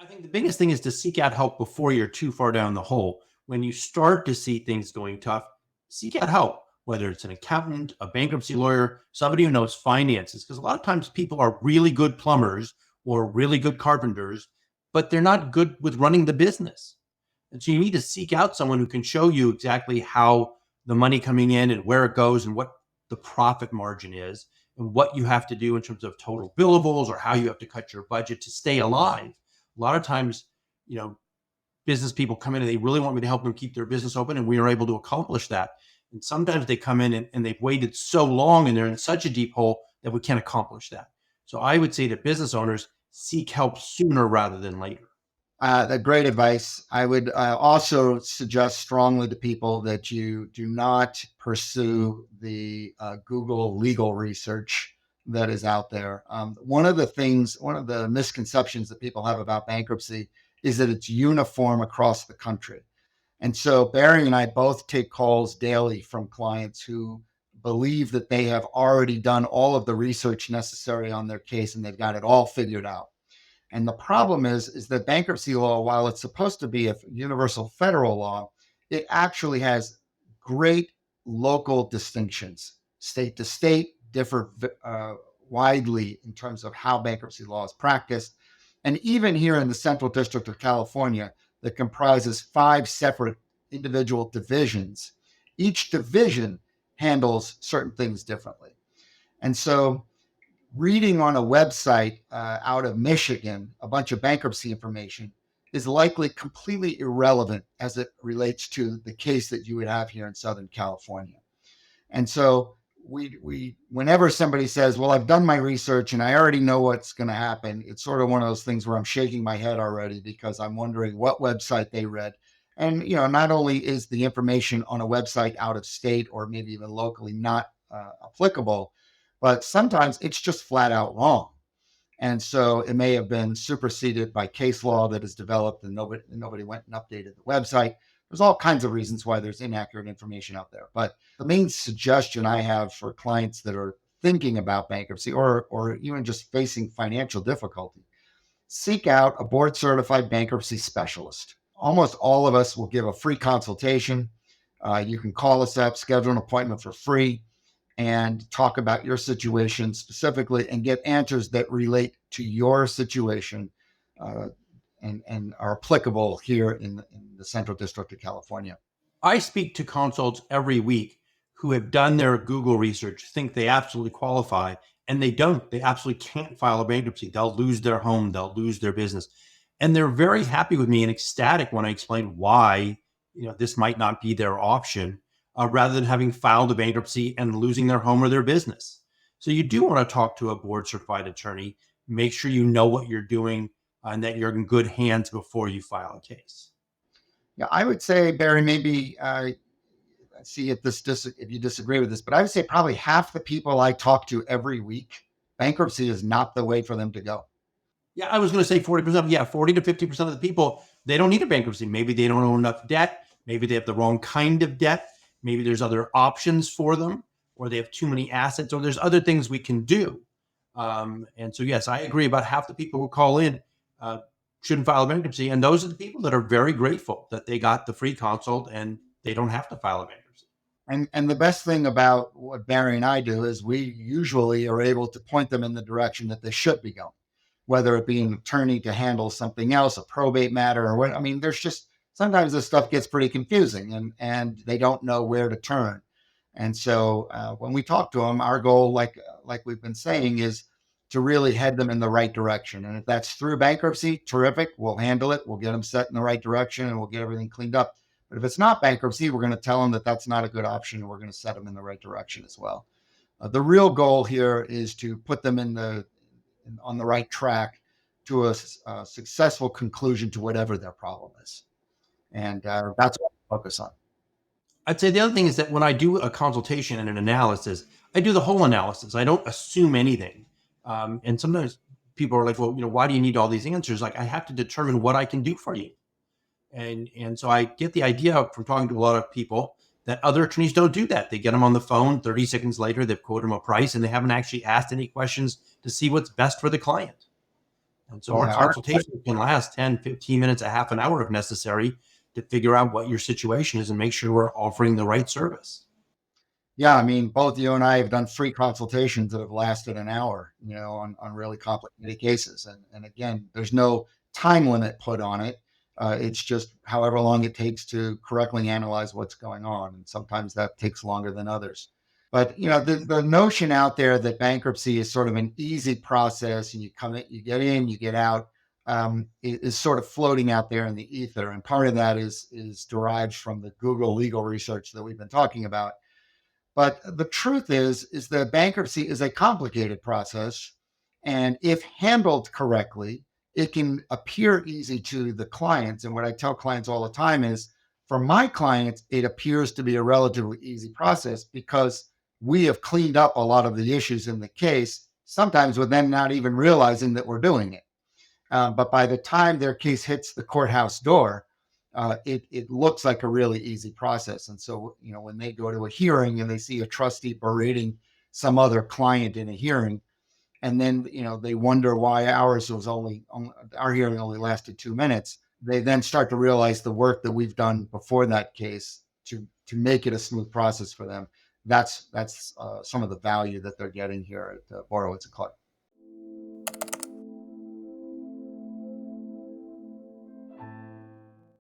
I think the biggest thing is to seek out help before you're too far down the hole. When you start to see things going tough, seek out help, whether it's an accountant, a bankruptcy lawyer, somebody who knows finances. Because a lot of times people are really good plumbers or really good carpenters, but they're not good with running the business. And so you need to seek out someone who can show you exactly how the money coming in and where it goes and what the profit margin is and what you have to do in terms of total billables or how you have to cut your budget to stay alive. A lot of times, you know, business people come in and they really want me to help them keep their business open, and we are able to accomplish that. And sometimes they come in and they've waited so long and they're in such a deep hole that we can't accomplish that. So I would say to business owners, seek help sooner rather than later. Great advice. I would also suggest strongly to people that you do not pursue the Google legal research that is out there. One of the misconceptions that people have about bankruptcy is that it's uniform across the country. And so Barry and I both take calls daily from clients who believe that they have already done all of the research necessary on their case and they've got it all figured out. And the problem is that bankruptcy law, while it's supposed to be a universal federal law, it actually has great local distinctions. State to state differ widely in terms of how bankruptcy law is practiced. And even here in the Central District of California, that comprises 5 separate individual divisions, each division handles certain things differently. And so reading on a website out of Michigan, a bunch of bankruptcy information is likely completely irrelevant as it relates to the case that you would have here in Southern California. And so we whenever somebody says, well, I've done my research and I already know what's going to happen, it's sort of one of those things where I'm shaking my head already because I'm wondering what website they read. And, not only is the information on a website out of state or maybe even locally not applicable, but sometimes it's just flat out wrong. And so it may have been superseded by case law that is developed and nobody went and updated the website. There's all kinds of reasons why there's inaccurate information out there. But the main suggestion I have for clients that are thinking about bankruptcy or even just facing financial difficulty, seek out a board certified bankruptcy specialist. Almost all of us will give a free consultation. You can call us up, schedule an appointment for free, and talk about your situation specifically and get answers that relate to your situation and are applicable here in the Central District of California. I speak to consults every week who have done their Google research, think they absolutely qualify, and they don't. They absolutely can't file a bankruptcy. They'll lose their home. They'll lose their business. And they're very happy with me and ecstatic when I explain why this might not be their option, rather than having filed a bankruptcy and losing their home or their business. So you do want to talk to a board certified attorney, make sure you know what you're doing and that you're in good hands before you file a case. Yeah, I would say, Barry, maybe see if you disagree with this, but I would say probably half the people I talk to every week, bankruptcy is not the way for them to go. Yeah, I was going to say 40%. Yeah, 40 to 50% of the people, they don't need a bankruptcy. Maybe they don't own enough debt. Maybe they have the wrong kind of debt. Maybe there's other options for them, or they have too many assets, or there's other things we can do. And so, yes, I agree. About half the people who call in shouldn't file a bankruptcy. And those are the people that are very grateful that they got the free consult and they don't have to file a bankruptcy. And the best thing about what Barry and I do is we usually are able to point them in the direction that they should be going, whether it be an attorney to handle something else, a probate matter, or what. I mean, there's just sometimes this stuff gets pretty confusing and they don't know where to turn. And so when we talk to them, our goal, like we've been saying, is to really head them in the right direction. And if that's through bankruptcy, terrific. We'll handle it. We'll get them set in the right direction and we'll get everything cleaned up. But if it's not bankruptcy, we're going to tell them that that's not a good option and we're going to set them in the right direction as well. The real goal here is to put them on the right track to a successful conclusion to whatever their problem is. And that's what I focus on. I'd say the other thing is that when I do a consultation and an analysis, I do the whole analysis. I don't assume anything. And sometimes people are like, well, why do you need all these answers? Like, I have to determine what I can do for you. And so I get the idea from talking to a lot of people that other attorneys don't do that. They get them on the phone, 30 seconds later, they've quoted them a price and they haven't actually asked any questions to see what's best for the client. And so our Yeah. consultation can last 10, 15 minutes, a half an hour if necessary to figure out what your situation is and make sure we're offering the right service. Yeah, I mean, both you and I have done free consultations that have lasted an hour, on really complicated cases. And again, there's no time limit put on it. It's just however long it takes to correctly analyze what's going on. And sometimes that takes longer than others. But the notion out there that bankruptcy is sort of an easy process and you come in, you get in, you get out, is sort of floating out there in the ether. And part of that is derived from the Google legal research that we've been talking about. But the truth is that bankruptcy is a complicated process. And if handled correctly, it can appear easy to the clients. And what I tell clients all the time is for my clients, it appears to be a relatively easy process because we have cleaned up a lot of the issues in the case, sometimes with them not even realizing that we're doing it. But by the time their case hits the courthouse door, it looks like a really easy process. And so, when they go to a hearing and they see a trustee berating some other client in a hearing, and then, they wonder why our hearing only lasted 2 minutes. They then start to realize the work that we've done before that case to make it a smooth process for them. That's some of the value that they're getting here at Borowitz Clark.